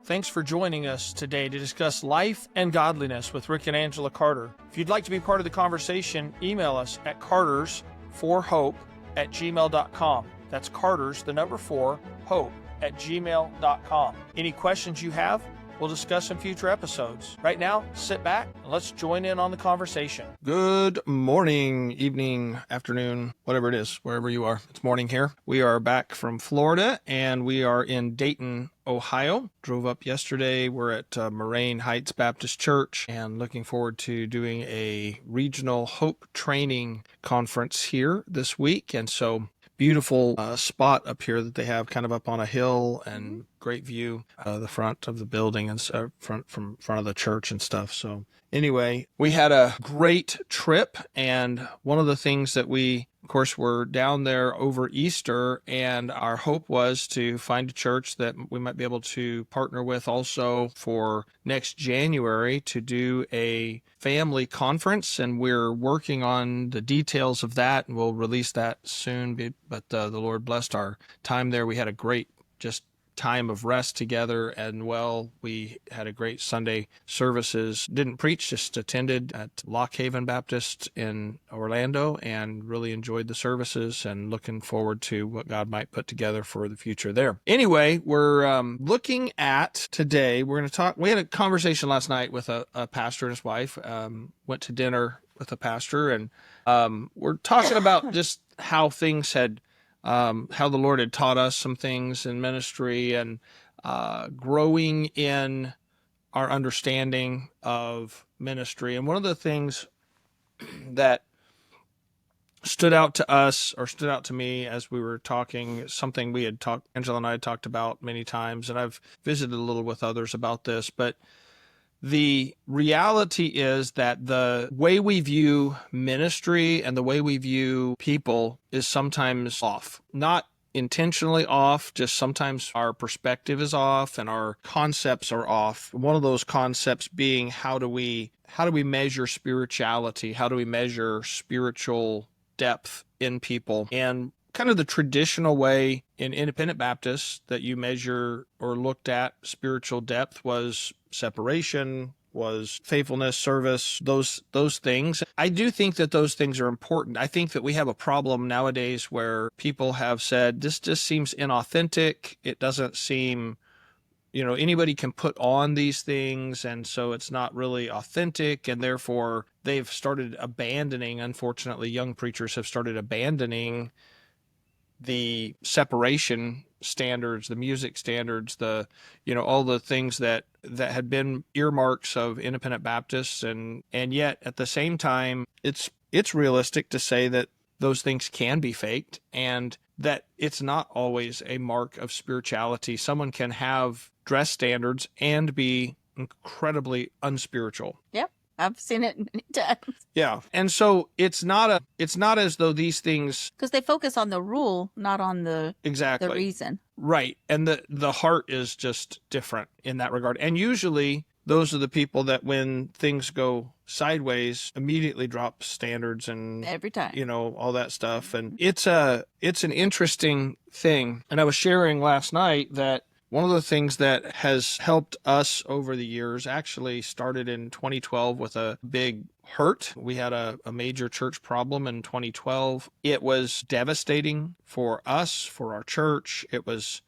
Thanks for joining us today to discuss life and godliness with Rick and Angela Carter. If you'd like to be part of the conversation, email us at carters4hope@gmail.com. That's Carters, the number 4, hope@gmail.com. Any questions you have, we'll discuss in future episodes. Right now, sit back and let's join in on the conversation. Good morning, evening, afternoon, whatever it is, wherever you are. It's morning here. We are back from Florida and we are in Dayton, Ohio. Drove up yesterday. We're at Moraine Heights Baptist Church and looking forward to doing a regional Hope training conference here this week. And so beautiful spot up here that they have kind of up on a hill and great view the front of the building and front of the church and stuff. So anyway, we had a great trip, and one of the things that we, of course, were down there over Easter, and our hope was to find a church that we might be able to partner with also for next January to do a family conference, and we're working on the details of that, and we'll release that soon. But the Lord blessed our time there. We had a great time of rest together, and we had a great Sunday services. Didn't preach, just attended at Lock Haven Baptist in Orlando and really enjoyed the services and looking forward to what God might put together for the future there. Anyway, we're looking at today, we're going to talk. We had a conversation last night with a pastor and his wife, went to dinner with a pastor, and we're talking about just how things had how the Lord had taught us some things in ministry and growing in our understanding of ministry. And one of the things that stood out to us, or stood out to me as we were talking, something we had talked, Angela and I had talked about many times, and I've visited a little with others about this, but the reality is that the way we view ministry and the way we view people is sometimes off. Not intentionally off, just sometimes our perspective is off and our concepts are off. One of those concepts being how do we measure spirituality? How do we measure spiritual depth in people? And kind of the traditional way in Independent Baptists that you measure or looked at spiritual depth was separation, was faithfulness, service, those things. I do think that those things are important. I think that we have a problem nowadays where people have said, this just seems inauthentic. It doesn't seem, anybody can put on these things, and so it's not really authentic, and therefore they've started abandoning, unfortunately, young preachers have started abandoning the separation standards, the music standards, all the things that had been earmarks of Independent Baptists, and yet at the same time, it's realistic to say that those things can be faked and that it's not always a mark of spirituality. Someone can have dress standards and be incredibly unspiritual. Yep. I've seen it many times. Yeah. And so it's not as though these things, because they focus on the rule, not on the reason. Right. And the heart is just different in that regard. And usually those are the people that when things go sideways immediately drop standards and every time, all that stuff. And it's an interesting thing. And I was sharing last night that one of the things that has helped us over the years actually started in 2012 with a big hurt. We had a major church problem in 2012. It was devastating for us, for our church. It was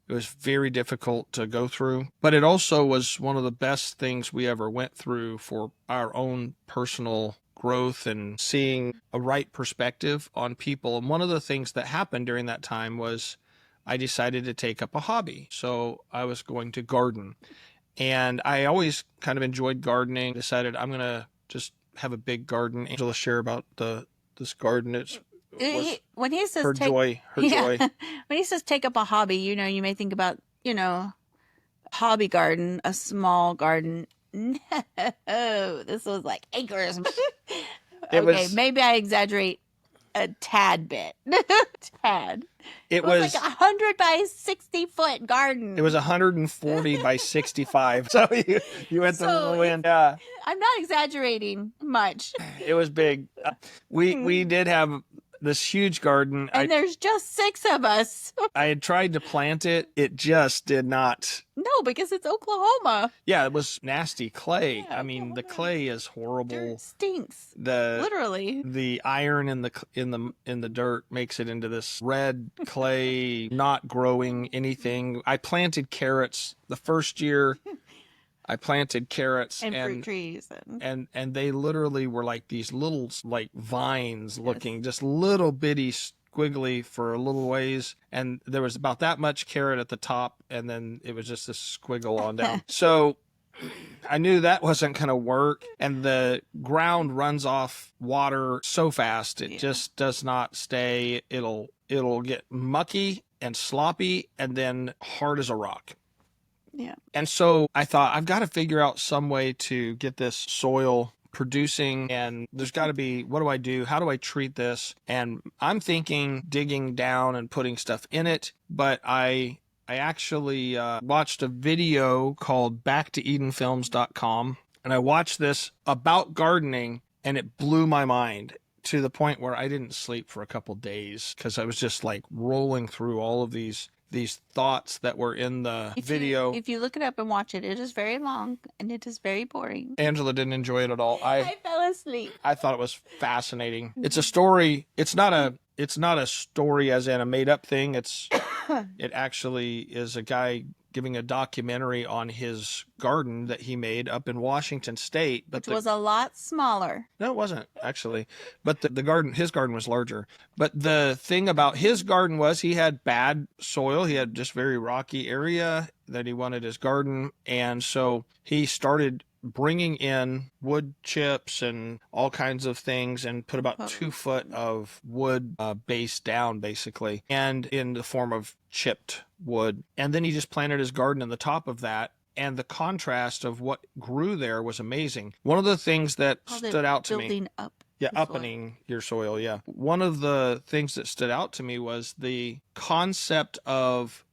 very difficult to go through, but it also was one of the best things we ever went through for our own personal growth and seeing a right perspective on people. And one of the things that happened during that time was I decided to take up a hobby. So I was going to garden, and I always kind of enjoyed gardening. Decided I'm going to just have a big garden. Angela, share about this garden. When he says her joy. When he says take up a hobby, you may think about, hobby garden, a small garden. No, this was like acres. Maybe I exaggerate a tad bit. Tad. It was like 100 by 60 foot garden. It was 140 by 65. So you went the low end. Yeah. I'm not exaggerating much. It was big. We did have this huge garden. And there's just 6 of us. I had tried to plant it. It just did not. No, because it's Oklahoma. Yeah, it was nasty clay. Yeah, I mean, the Oklahoma. clay is horrible. Dirt stinks. The Literally. the iron in the dirt makes it into this red clay, not growing anything. I planted carrots the first year. I planted carrots And fruit trees. and they literally were like these little like vines looking, just little bitty squiggly for a little ways, and there was about that much carrot at the top, and then it was just this squiggle on down. So I knew that wasn't going to work, and the ground runs off water so fast it just does not stay. It'll get mucky and sloppy and then hard as a rock. Yeah. And so I thought, I've got to figure out some way to get this soil producing, and there's got to be, what do I do? How do I treat this? And I'm thinking digging down and putting stuff in it, but I actually watched a video called backtoedenfilms.com, and I watched this about gardening, and it blew my mind to the point where I didn't sleep for a couple days because I was just like rolling through all of these thoughts that were in the video. If you look it up and watch it, it is very long and it is very boring. Angela didn't enjoy it at all. I fell asleep. I thought it was fascinating. It's a story. It's not a story as in a made up thing. It actually is a guy giving a documentary on his garden that he made up in Washington State. Which was a lot smaller. No, it wasn't actually. But his garden was larger. But the thing about his garden was he had bad soil. He had just very rocky area that he wanted his garden. And so he started bringing in wood chips and all kinds of things and put about 2 foot of wood base down basically, and in the form of chipped wood. And then he just planted his garden in the top of that. And the contrast of what grew there was amazing. One of the things that stood out to me. Building up. Yeah, uppening your soil, yeah. One of the things that stood out to me was the concept of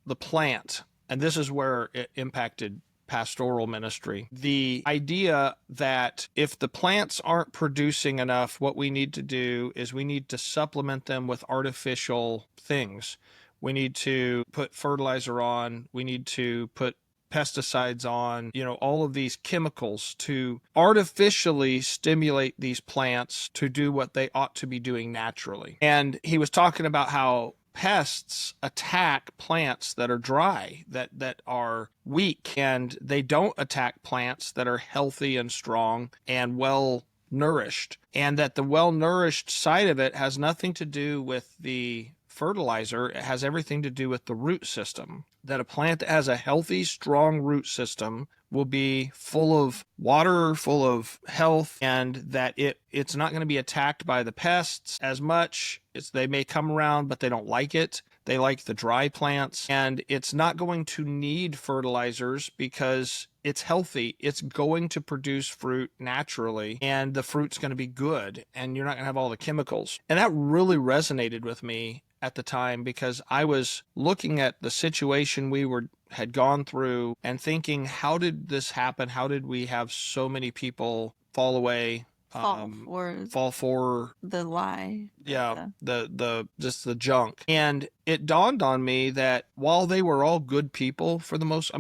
the plant. And this is where it impacted pastoral ministry. The idea that if the plants aren't producing enough, what we need to do is we need to supplement them with artificial things. We need to put fertilizer on. We need to put pesticides on, all of these chemicals to artificially stimulate these plants to do what they ought to be doing naturally. And he was talking about how pests attack plants that are dry, that are weak, and they don't attack plants that are healthy and strong and well nourished. And that the well nourished side of it has nothing to do with the fertilizer. It has everything to do with the root system. That a plant that has a healthy, strong root system will be full of water, full of health, and that it's not going to be attacked by the pests as much. They may come around, but they don't like it. They like the dry plants, and it's not going to need fertilizers because it's healthy. It's going to produce fruit naturally, and the fruit's going to be good, and you're not going to have all the chemicals. And that really resonated with me at the time because I was looking at the situation we had gone through and thinking, how did this happen? How did we have so many people fall away? Fall for the lie. Yeah, just the junk. And it dawned on me that while they were all good people for the most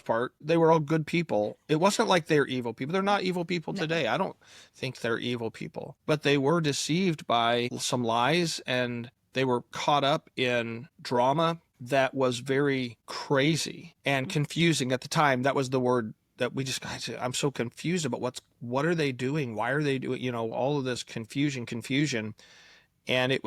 part, they were all good people. It wasn't like they're evil people. They're not evil people today. I don't think they're evil people, but they were deceived by some lies, and they were caught up in drama that was very crazy and confusing at the time. That was the word that we just got to. I'm so confused about what are they doing? Why are they doing, all of this confusion. And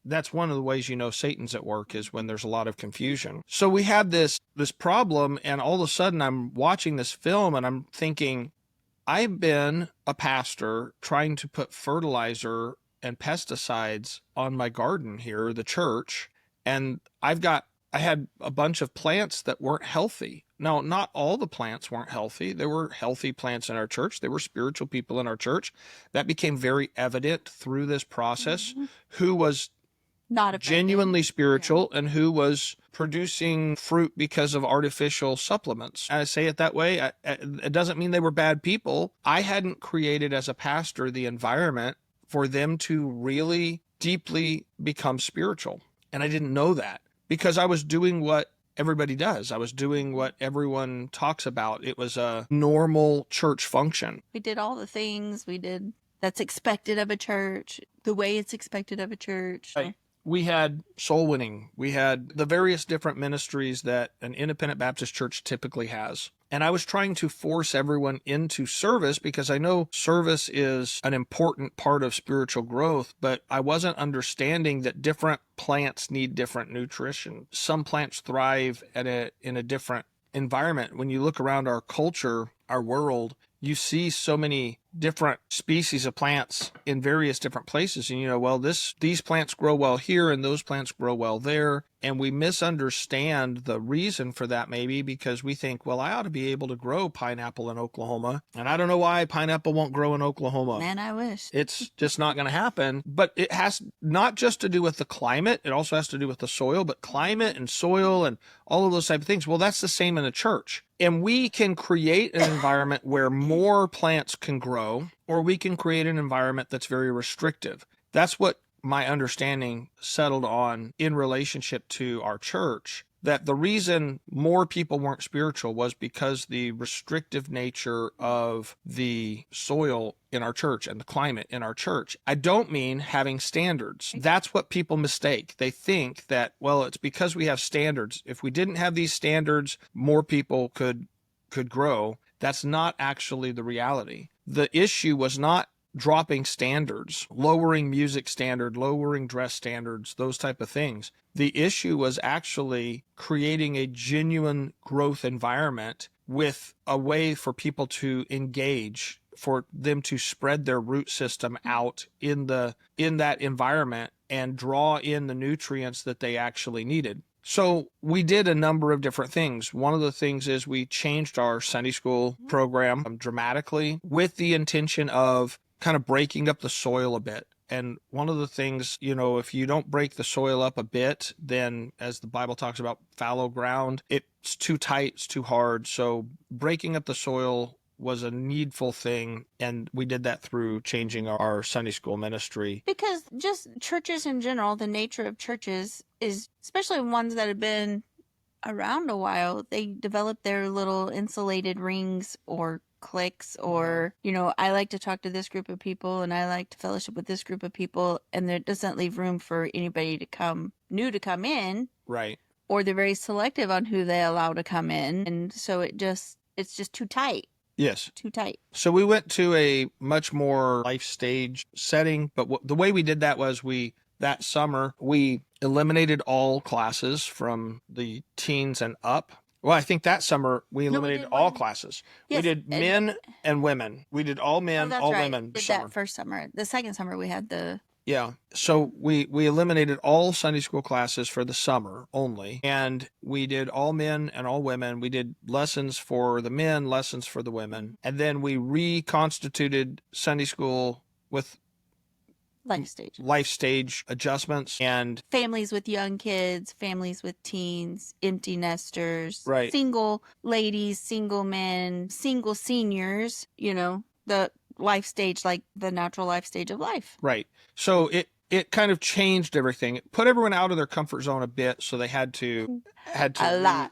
that's one of the ways Satan's at work, is when there's a lot of confusion. So we had this problem, and all of a sudden I'm watching this film and I'm thinking, I've been a pastor trying to put fertilizer and pesticides on my garden here, the church, and I had a bunch of plants that weren't healthy. Now, not all the plants weren't healthy. There were healthy plants in our church. There were spiritual people in our church. That became very evident through this process, who was not genuinely spiritual and who was producing fruit because of artificial supplements. And I say it that way. It doesn't mean they were bad people. I hadn't created as a pastor the environment for them to really deeply become spiritual. And I didn't know that because I was doing what everybody does. I was doing what everyone talks about. It was a normal church function. We did all the things we did that's expected of a church, the way it's expected of a church. Right. We had soul winning. We had the various different ministries that an independent Baptist church typically has. And I was trying to force everyone into service because I know service is an important part of spiritual growth, but I wasn't understanding that different plants need different nutrition. Some plants thrive in a different environment. When you look around our culture, our world, you see so many different species of plants in various different places. And well, these plants grow well here and those plants grow well there. And we misunderstand the reason for that maybe because we think, well, I ought to be able to grow pineapple in Oklahoma. And I don't know why pineapple won't grow in Oklahoma. Man, I wish. It's just not going to happen. But it has not just to do with the climate. It also has to do with the soil, but climate and soil and all of those type of things. Well, that's the same in a church. And we can create an environment where more plants can grow, or we can create an environment that's very restrictive. That's what my understanding settled on in relationship to our church, that the reason more people weren't spiritual was because the restrictive nature of the soil in our church and the climate in our church. I don't mean having standards. That's what people mistake. They think that, well, it's because we have standards. If we didn't have these standards, more people could grow. That's not actually the reality. The issue was not dropping standards, lowering music standard, lowering dress standards, those type of things. The issue was actually creating a genuine growth environment with a way for people to engage, for them to spread their root system out in that environment and draw in the nutrients that they actually needed. So we did a number of different things. One of the things is we changed our Sunday school program dramatically with the intention of kind of breaking up the soil a bit. And one of the things, if you don't break the soil up a bit, then as the Bible talks about fallow ground, it's too tight, it's too hard. So breaking up the soil was a needful thing. And we did that through changing our Sunday school ministry. Because just churches in general, the nature of churches is, especially ones that have been around a while, they develop their little insulated rings or cliques, or I like to talk to this group of people and I like to fellowship with this group of people, and it doesn't leave room for anybody to come in, right? Or they're very selective on who they allow to come in, and so it's just too tight. Yes, too tight. So we went to a much more life stage setting, but the way we did that was that summer we eliminated all classes from the teens and up. Well, I think that summer we eliminated all classes. Yes, we did men and women. We did all men, all women. Did that first summer. The second summer we had the... Yeah. So we eliminated all Sunday school classes for the summer only. And we did all men and all women. We did lessons for the men, lessons for the women. And then we reconstituted Sunday school with life stage adjustments and families with young kids, families with teens, empty nesters, right, single ladies, single men, single seniors, the life stage, like the natural life stage of life. Right. So it kind of changed everything. It put everyone out of their comfort zone a bit, so they had to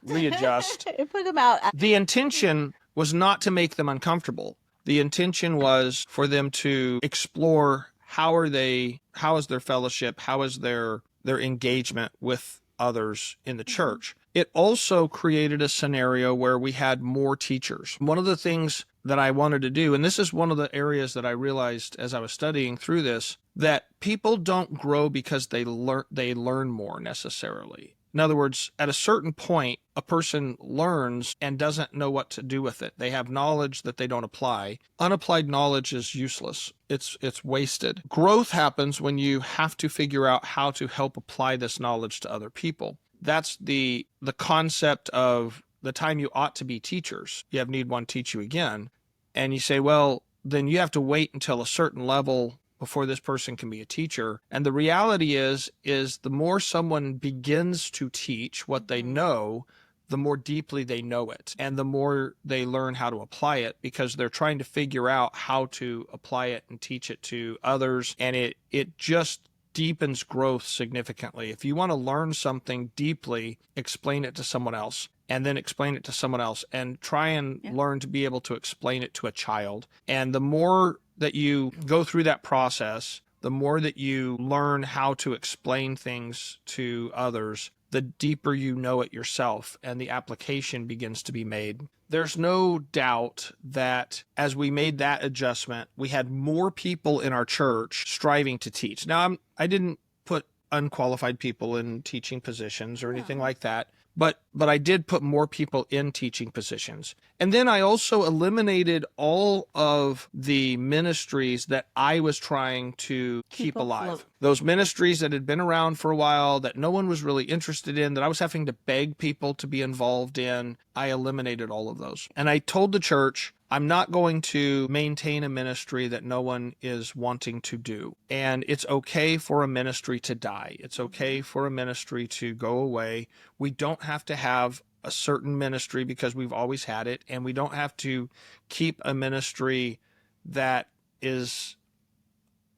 readjust. It put them out. The intention was not to make them uncomfortable. The intention was for them to explore how is their fellowship, how is their engagement with others in the church. It also created a scenario where we had more teachers. One of the things that I wanted to do, and this is one of the areas that I realized as I was studying through this, that people don't grow because they learn more necessarily. In other words, at a certain point, a person learns and doesn't know what to do with it. They have knowledge that they don't apply. Unapplied knowledge is useless. It's wasted. Growth happens when you have to figure out how to help apply this knowledge to other people. That's the concept of the time you ought to be teachers. You have need one teach you again. And you say, well, then you have to wait until a certain level before this person can be a teacher. And the reality is the more someone begins to teach what they know, the more deeply they know it and the more they learn how to apply it, because they're trying to figure out how to apply it and teach it to others. And it just deepens growth significantly. If you want to learn something deeply, explain it to someone else, and then explain it to someone else, and try and learn to be able to explain it to a child. And the more that you go through that process, the more that you learn how to explain things to others, the deeper you know it yourself, and the application begins to be made. There's no doubt that as we made that adjustment, we had more people in our church striving to teach. Now, I didn't put unqualified people in teaching positions or anything like that, but I did put more people in teaching positions. And then I also eliminated all of the ministries that I was trying to keep alive. afloat. Those ministries that had been around for a while, that no one was really interested in, that I was having to beg people to be involved in, I eliminated all of those. And I told the church, I'm not going to maintain a ministry that no one is wanting to do. And it's okay for a ministry to die. It's okay for a ministry to go away. We don't have to have a certain ministry because we've always had it. And we don't have to keep a ministry that is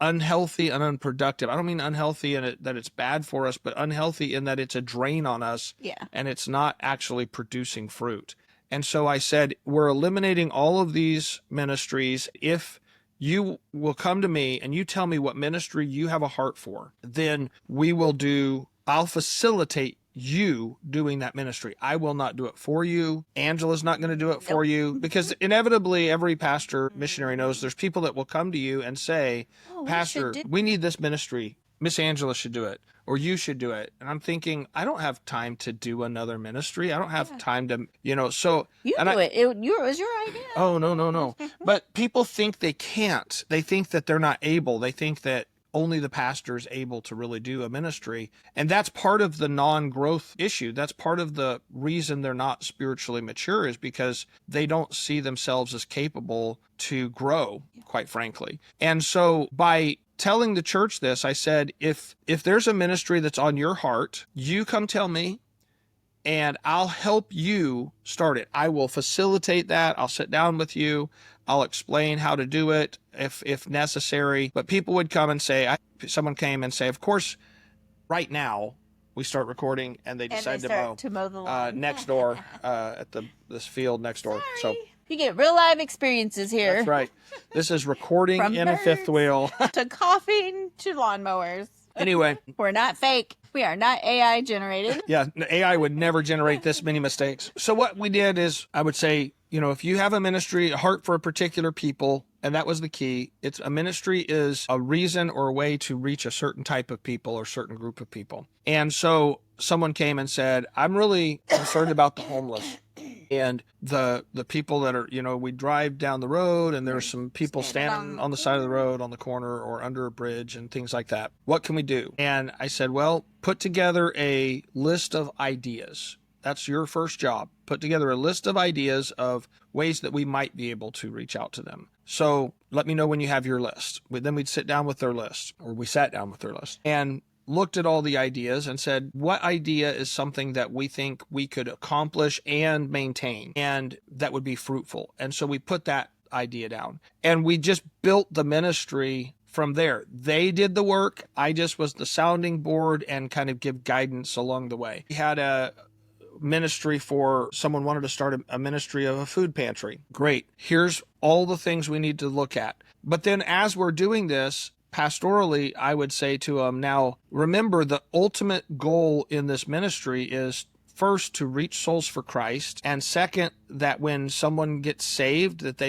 unhealthy and unproductive. I don't mean unhealthy in it that it's bad for us, but unhealthy in that it's a drain on us. Yeah. And it's not actually producing fruit. And so I said, we're eliminating all of these ministries. If you will come to me and you tell me what ministry you have a heart for, then I'll facilitate you doing that ministry. I will not do it for you. Angela's not going to do it for you, because inevitably every pastor, missionary knows there's people that will come to you and say, Pastor, we need this ministry. Miss Angela should do it, or you should do it. And I'm thinking, I don't have time to do another ministry. I don't have time to, so. You do it. It was your idea. Oh, no. But people think they can't. They think that they're not able. They think that only the pastor is able to really do a ministry. And that's part of the non-growth issue. That's part of the reason they're not spiritually mature, is because they don't see themselves as capable to grow, quite frankly. And so by telling the church this, I said, if there's a ministry that's on your heart, you come tell me, and I'll help you start it. I will facilitate that. I'll sit down with you. I'll explain how to do it if necessary. But people would come and say, someone came and say, of course, right now we start recording, and they decide to mow the lawn next door at this field next door. Sorry. So you get real live experiences here. that's right. This is recording From in a fifth birds wheel. to coughing to lawnmowers. Anyway. We're not fake. We are not AI generated. Yeah, AI would never generate this many mistakes. So what we did is, I would say, if you have a ministry, a heart for a particular people, and that was the key. A ministry is a reason or a way to reach a certain type of people or certain group of people. And so someone came and said, I'm really concerned about the homeless. And the people that are, we drive down the road and there's some people standing on the side of the road on the corner or under a bridge and things like that. What can we do? And I said, well, put together a list of ideas. That's your first job. Put together a list of ideas of ways that we might be able to reach out to them. So let me know when you have your list. Then we'd sit down with their list, or we sat down with their list, and looked at all the ideas and said, what idea is something that we think we could accomplish and maintain and that would be fruitful? And so we put that idea down, and we just built the ministry from there. They did the work. I just was the sounding board and kind of give guidance along the way. We had a ministry for someone wanted to start a ministry of a food pantry. Great. Here's all the things we need to look at. But then as we're doing this, pastorally, I would say to them, now, remember, the ultimate goal in this ministry is first to reach souls for Christ, and second, that when someone gets saved, that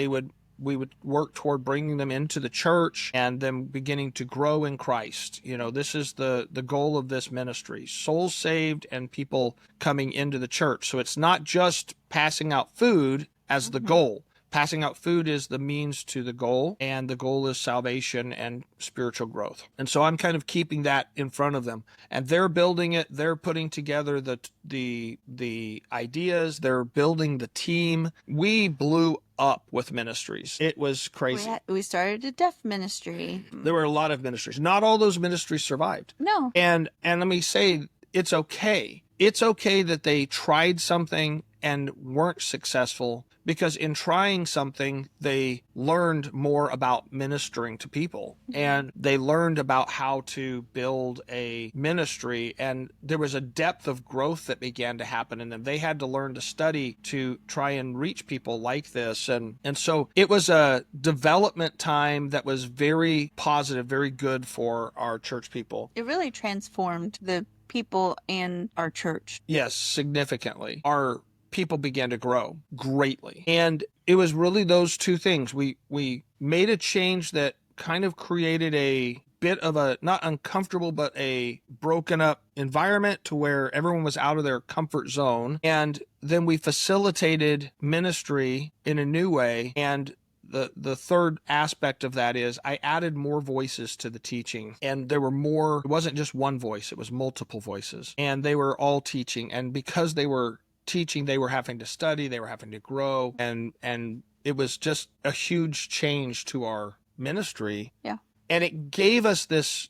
we would work toward bringing them into the church and them beginning to grow in Christ. This is the goal of this ministry: souls saved and people coming into the church. So it's not just passing out food as the goal. Passing out food is the means to the goal, and the goal is salvation and spiritual growth. And so I'm kind of keeping that in front of them, and they're building it. They're putting together the ideas. They're building the team. We blew up with ministries. It was crazy. We started a deaf ministry. There were a lot of ministries. Not all those ministries survived. No. And let me say, it's okay it's okay that they tried something and weren't successful, because in trying something, they learned more about ministering to people, and they learned about how to build a ministry, and there was a depth of growth that began to happen in them. They had to learn to study to try and reach people like this. And so it was a development time that was very positive, very good for our church people. It really transformed the people and our church. Yes, significantly. Our people began to grow greatly. And it was really those two things. We made a change that kind of created a bit of a, not uncomfortable, but a broken up environment to where everyone was out of their comfort zone. And then we facilitated ministry in a new way. And the third aspect of that is I added more voices to the teaching, and there were more. It wasn't just one voice, it was multiple voices, and they were all teaching. And because they were teaching, they were having to study, they were having to grow, and it was just a huge change to our ministry. Yeah. And it gave us this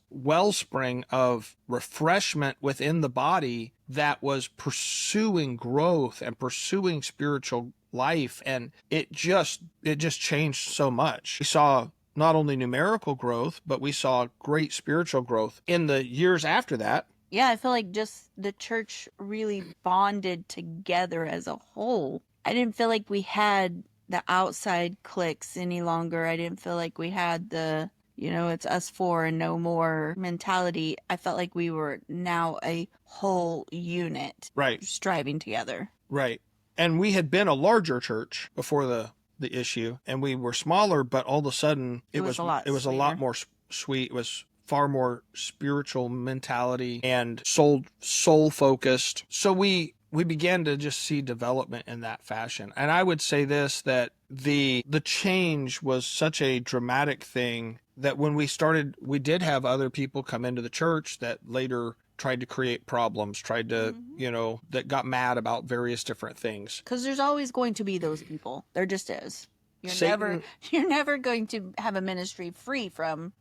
wellspring of refreshment within the body that was pursuing growth and pursuing spiritual life, and it just changed so much. We saw not only numerical growth, but we saw great spiritual growth in the years after that. Yeah, I feel like just the church really bonded together as a whole. I didn't feel like we had the outside cliques any longer. I didn't feel like we had the, it's us four and no more mentality. I felt like we were now a whole unit. Right. Striving together. Right. And we had been a larger church before the issue, and we were smaller, but all of a sudden it was a lot more sweet. It was far more spiritual mentality and soul focused. So we began to just see development in that fashion. And I would say this, that the change was such a dramatic thing that when we started, we did have other people come into the church that later tried to create problems, tried to, that got mad about various different things. Because there's always going to be those people. There just is. You're never going to have a ministry free from.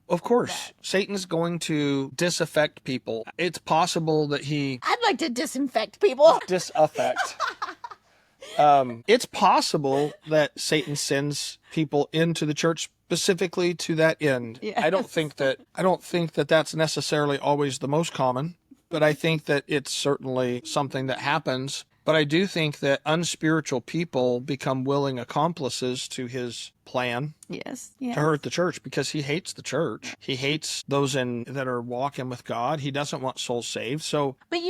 Of course, that. Satan's going to disaffect people. It's possible that I'd like to disinfect people. Disaffect. It's possible that Satan sends people into the church specifically to that end. Yes. I don't think that that's necessarily always the most common, but I think that it's certainly something that happens. But I do think that unspiritual people become willing accomplices to his plan. Yes. To hurt the church, because he hates the church. He hates those that are walking with God. He doesn't want souls saved. So, but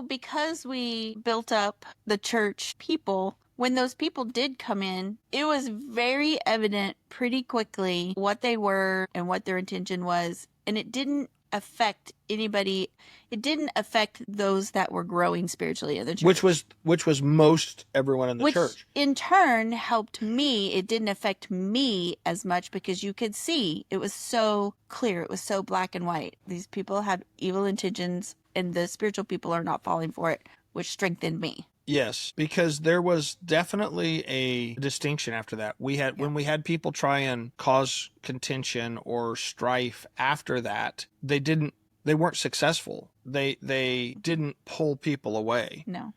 because we built up the church people, when those people did come in, it was very evident pretty quickly what they were and what their intention was, and it didn't affect anybody. It didn't affect those that were growing spiritually in the church. Which was most everyone in the church. Which in turn helped me. It didn't affect me as much because you could see it was so clear. It was so black and white. These people have evil intentions and the spiritual people are not falling for it, which strengthened me. Yes, because there was definitely a distinction after that. When we had people try and cause contention or strife after that, they weren't successful. They didn't pull people away. No.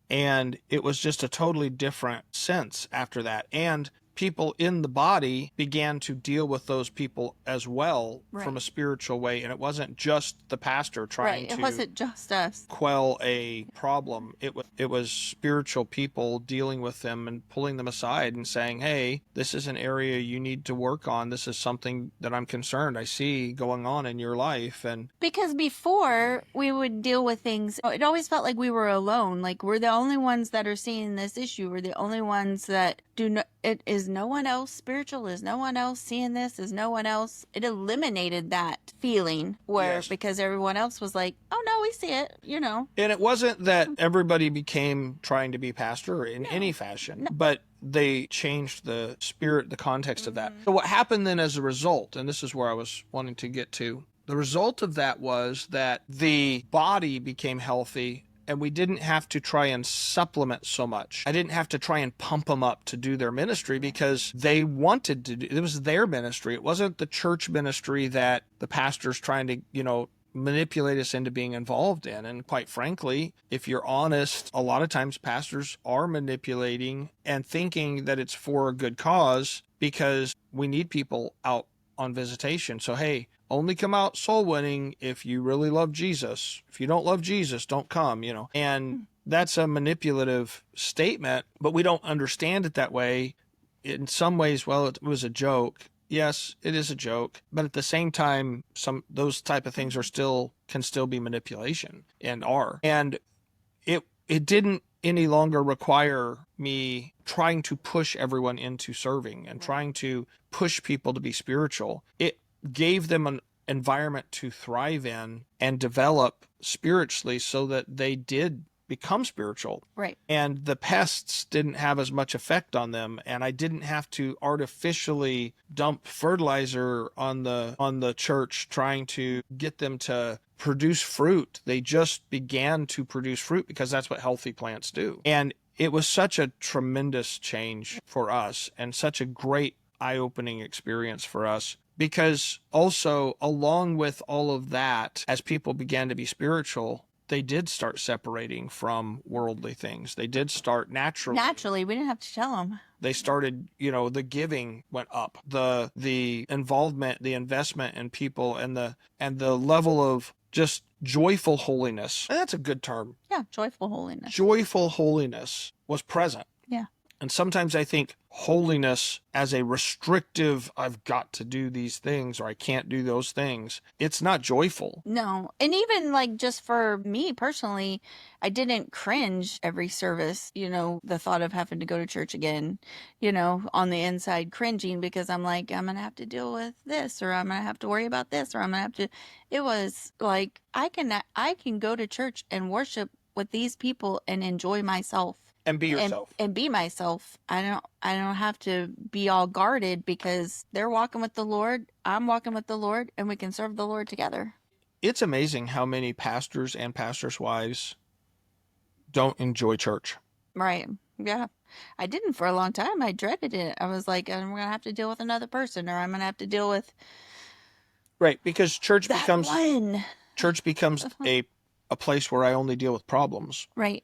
And it was just a totally different sense after that. And people in the body began to deal with those people as well, right, from a spiritual way. And it wasn't just the pastor trying to, it wasn't just us, quell a problem. It was spiritual people dealing with them and pulling them aside and saying, hey, this is an area you need to work on. This is something that I'm concerned I see going on in your life. And because before we would deal with things, it always felt like we were alone. Like we're the only ones that are seeing this issue. We're the only ones that it is no one else spiritual? Is no one else seeing this? Is no one else? It eliminated that feeling because everyone else was like, oh no, we see it, And it wasn't that everybody became trying to be pastor in any fashion, but they changed the spirit, the context of that. So what happened then as a result, and this is where I was wanting to get to, the result of that was that the body became healthy, and we didn't have to try and supplement so much. I didn't have to try and pump them up to do their ministry because they wanted to do it. Was their ministry. It wasn't the church ministry that the pastor's trying to, manipulate us into being involved in. And quite frankly, if you're honest, a lot of times pastors are manipulating and thinking that it's for a good cause because we need people out on visitation. So, hey, only come out soul winning if you really love Jesus. If you don't love Jesus, don't come, And that's a manipulative statement, but we don't understand it that way. In some ways, well, it was a joke. Yes, it is a joke, but at the same time, those type of things can still be manipulation and are. And it didn't any longer require me trying to push everyone into serving and trying to push people to be spiritual. It gave them an environment to thrive in and develop spiritually so that they did become spiritual. Right. And the pests didn't have as much effect on them, and I didn't have to artificially dump fertilizer on the church trying to get them to produce fruit. They just began to produce fruit because that's what healthy plants do. And it was such a tremendous change for us and such a great eye-opening experience for us. Because also, along with all of that, as people began to be spiritual, they did start separating from worldly things. They did start naturally. Naturally, we didn't have to tell them. They started, the giving went up, the involvement, the investment in people, and the level of just joyful holiness. And that's a good term. Yeah, joyful holiness. Joyful holiness was present. Yeah. And sometimes I think holiness as a restrictive, I've got to do these things or I can't do those things, it's not joyful. No. And even just for me personally, I didn't cringe every service, the thought of having to go to church again, on the inside cringing because I'm like, I'm going to have to deal with this or I'm going to have to worry about this or I'm going to have to. It was like, I can go to church and worship with these people and enjoy myself. And be yourself. And be myself. I don't have to be all guarded because they're walking with the Lord. I'm walking with the Lord, and we can serve the Lord together. It's amazing how many pastors and pastors' wives don't enjoy church. Right. Yeah. I didn't for a long time. I dreaded it. I was like, I'm going to have to deal with another person, or I'm going to have to deal with. Right. Because church becomes a place where I only deal with problems. Right.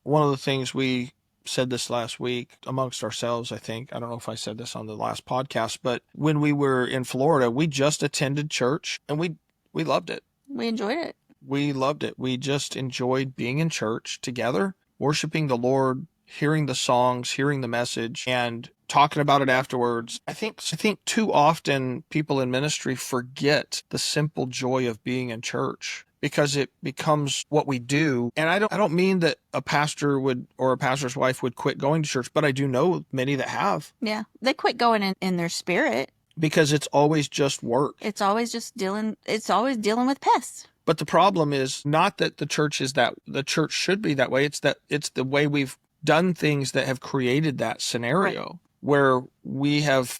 One of the things we said this last week amongst ourselves, I think, I don't know if I said this on the last podcast, but when we were in Florida, we just attended church and we loved it. We enjoyed it. We loved it. We just enjoyed being in church together, worshiping the Lord, hearing the songs, hearing the message, and talking about it afterwards. I think too often people in ministry forget the simple joy of being in church, because it becomes what we do. And I don't mean that a pastor would or a pastor's wife would quit going to church, but I do know many that have. Yeah. They quit going in their spirit. Because it's always just work. It's always dealing with pests. But the problem is not that the church should be that way. It's that it's the way we've done things that have created that scenario. Right. Where we have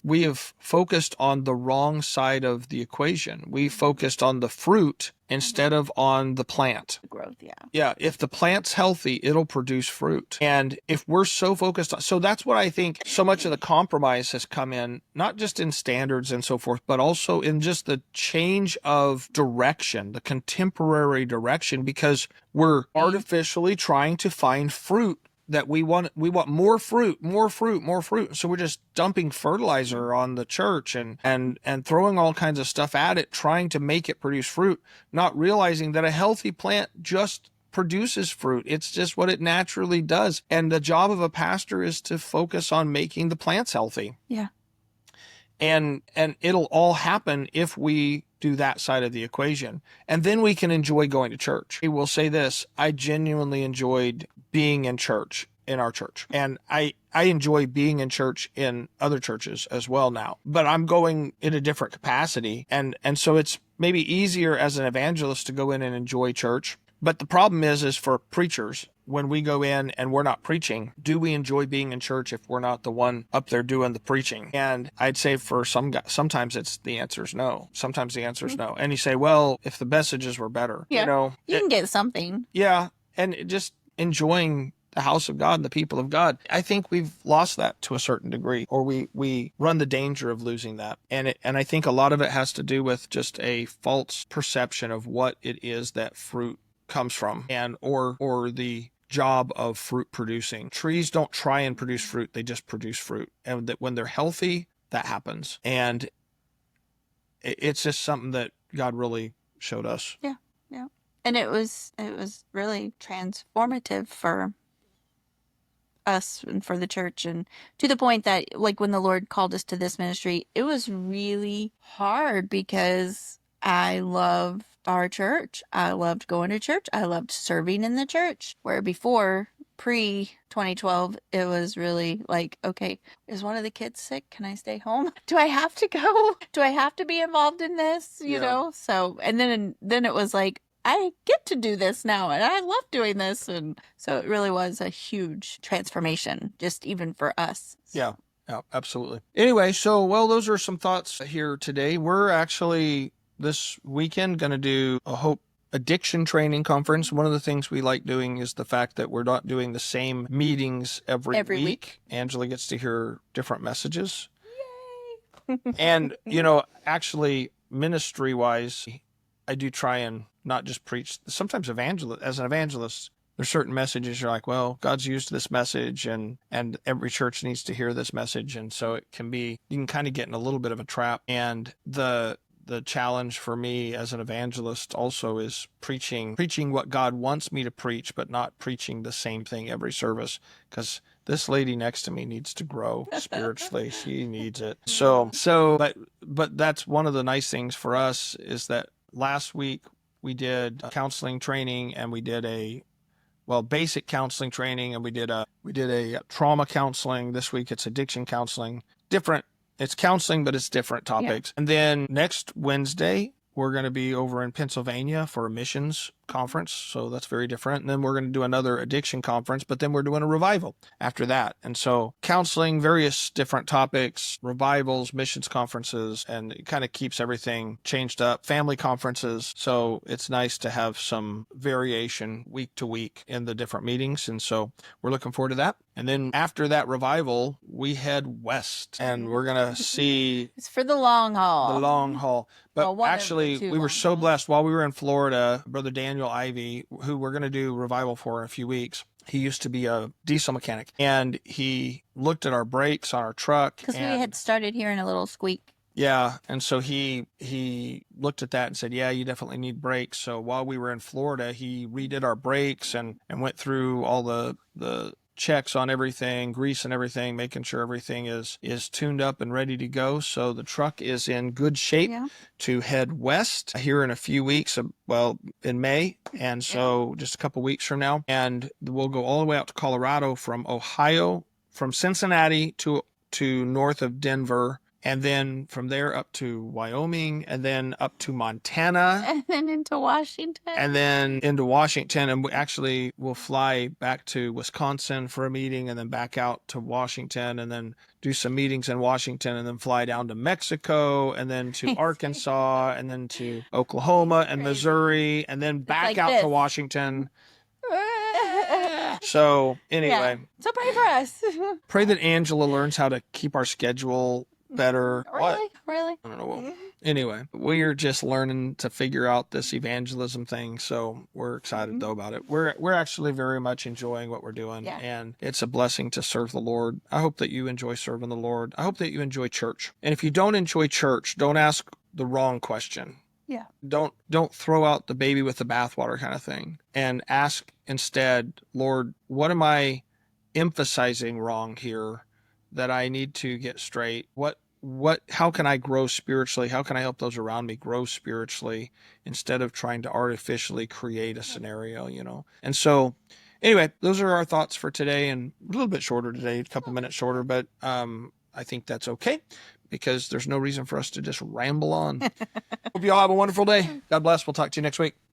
focused on the wrong side of the equation. We focused on the fruit instead of on the plant. Growth, yeah. Yeah, if the plant's healthy, it'll produce fruit. And if we're so focused on, so that's what I think so much of the compromise has come in, not just in standards and so forth, but also in just the change of direction, the contemporary direction, because we're artificially trying to find fruit. That we want more fruit. So we're just dumping fertilizer on the church and throwing all kinds of stuff at it, trying to make it produce fruit, not realizing that a healthy plant just produces fruit. It's just what it naturally does. And the job of a pastor is to focus on making the plants healthy. Yeah. And it'll all happen if we do that side of the equation. And then we can enjoy going to church. I will say this, I genuinely enjoyed being in church, in our church. And I enjoy being in church in other churches as well now. But I'm going in a different capacity. And so it's maybe easier as an evangelist to go in and enjoy church. But the problem is for preachers, when we go in and we're not preaching, do we enjoy being in church if we're not the one up there doing the preaching? And I'd say for some guys, sometimes the answer is no. Sometimes the answer is no. And you say, well, if the messages were better, you can get something. Yeah. And just enjoying the house of God and the people of God. I think we've lost that to a certain degree, or we run the danger of losing that. And I think a lot of it has to do with just a false perception of what it is that fruit comes from, and or the job of fruit producing. Trees don't try and produce fruit, they just produce fruit. And that when they're healthy, that happens. And it's just something that God really showed us. Yeah. And it was really transformative for us and for the church, and to the point that, like, when the Lord called us to this ministry, it was really hard because I loved our church. I loved going to church. I loved serving in the church. Where before, pre 2012, it was really like, okay, is one of the kids sick? Can I stay home? Do I have to go? Do I have to be involved in this? You know? So, and then it was like, I get to do this now, and I love doing this. And so it really was a huge transformation, just even for us. Yeah, absolutely. Anyway, so, well, those are some thoughts here today. We're actually this weekend going to do a Hope Addiction Training Conference. One of the things we like doing is the fact that we're not doing the same meetings every week. Angela gets to hear different messages. Yay! And, actually, ministry-wise, I do try and not just preach. Sometimes as an evangelist, there's certain messages you're like, well, God's used this message, and every church needs to hear this message. And so you can kind of get in a little bit of a trap. And the challenge for me as an evangelist also is preaching what God wants me to preach, but not preaching the same thing every service, because this lady next to me needs to grow spiritually. She needs it. But that's one of the nice things for us is that last week we did counseling training, and we did basic counseling training, and we did a trauma counseling. This week it's addiction counseling. Different. It's counseling, but it's different topics. Yeah. And then next Wednesday, we're going to be over in Pennsylvania for a missions conference. So that's very different. And then we're going to do another addiction conference, but then we're doing a revival after that. And so counseling, various different topics, revivals, missions conferences, and it kind of keeps everything changed up. Family conferences. So it's nice to have some variation week to week in the different meetings. And so we're looking forward to that. And then after that revival, we head west, and we're going to see... It's for the long haul. The long haul. But actually, we were so blessed while we were in Florida. Brother Daniel Ivy, who we're going to do revival for in a few weeks, he used to be a diesel mechanic, and he looked at our brakes on our truck. Because we had started hearing a little squeak. Yeah, and so he looked at that and said, yeah, you definitely need brakes. So while we were in Florida, he redid our brakes and went through all the checks on everything, grease and everything, making sure everything is tuned up and ready to go. So the truck is in good shape to head west here in a few weeks, in May. And so just a couple weeks from now, and we'll go all the way out to Colorado from Ohio, from Cincinnati to north of Denver. And then from there up to Wyoming, and then up to Montana. And then into Washington. And we will fly back to Wisconsin for a meeting, and then back out to Washington, and then do some meetings in Washington, and then fly down to Mexico, and then to Arkansas, and then to Oklahoma and Missouri, and then back out to Washington. So anyway. Yeah. So pray for us. Pray that Angela learns how to keep our schedule better. Really? I don't know. Anyway, we're just learning to figure out this evangelism thing, so we're excited though about it. We're actually very much enjoying what we're doing, and it's a blessing to serve the Lord. I hope that you enjoy serving the Lord. I hope that you enjoy church. And if you don't enjoy church, don't ask the wrong question. Yeah. Don't throw out the baby with the bathwater kind of thing, and ask instead, Lord, what am I emphasizing wrong here that I need to get straight? How can I grow spiritually? How can I help those around me grow spiritually instead of trying to artificially create a scenario, And so anyway, those are our thoughts for today, and a little bit shorter today, a couple minutes shorter, but I think that's okay because there's no reason for us to just ramble on. Hope you all have a wonderful day. God bless. We'll talk to you next week.